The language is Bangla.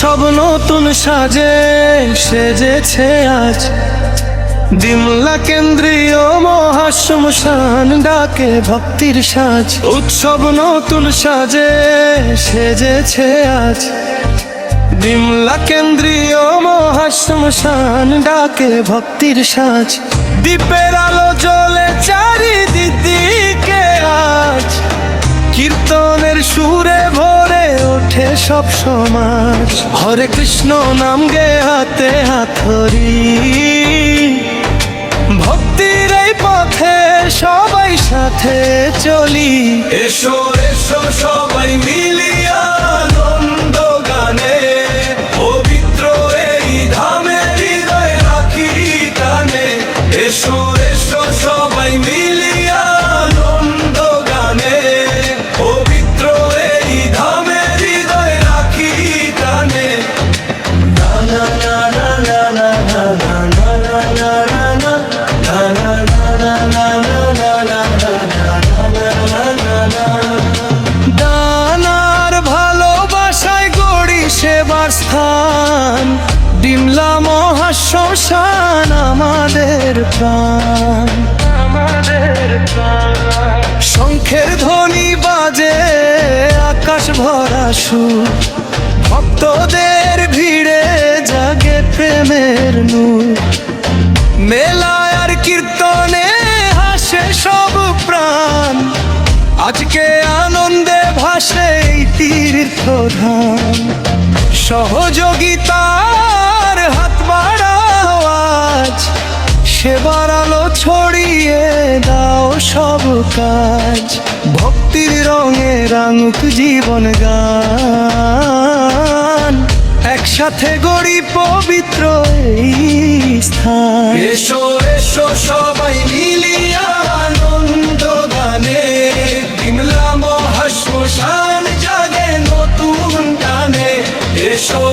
উৎসব নতুন সাজে সেজেছে আজ, ডিমলা কেন্দ্রীয় মহাশ্মশান ডাকে ভক্তির সাজ। উৎসব নতুন সাজে সেজেছে আজ, ডিমলা কেন্দ্রীয় মহাশ্মশান ডাকে ভক্তির সাজ। দ্বীপের আলো জ্বলে চারিদিকে আজ, কীর্তনের সুরে ভরে ওঠে সব সমাজ। হরে কৃষ্ণ নাম গে হাতে হাতরি, ভক্তির এই পথে সবাই সাথে চলি। এসো এসো সবাই মিলিয়া আনন্দ গানে, পবিত্র এই ধামে হৃদয় রাখি টানে। এসো এসো সবাই মিলিয়া আনন্দ গানে, পবিত্র এই ধামে হৃদয় রাখি টানে। না না না না না না না না না না না। দানার ভালোবাসায় গড়ি সেবার স্থান, ডিমলা মহাশ্মশান আমাদের প্রাণ। শঙ্খের ধ্বনি বাজে আকাশ ভরা সুর, ভক্তদের ভিড়ে জাগে প্রেমের নূর। মেলায় আর কীর্তনে হাসে সব প্রাণ, আজকে আনন্দে ভাসে এই তীর্থধাম। সহযোগিতার হাত বাড়াও আজ, সেবার আলো ছড়িয়ে দাও সব কাজ। ভক্তির রঙে রাঙুক জীবন গান, একসাথে গড়ি পবিত্র এই স্থান। এসো এসো সবাই মিলিয়া আনন্দ গানে, ডিমলা মহাশ্মশান জাগে নতুন গানে। এসো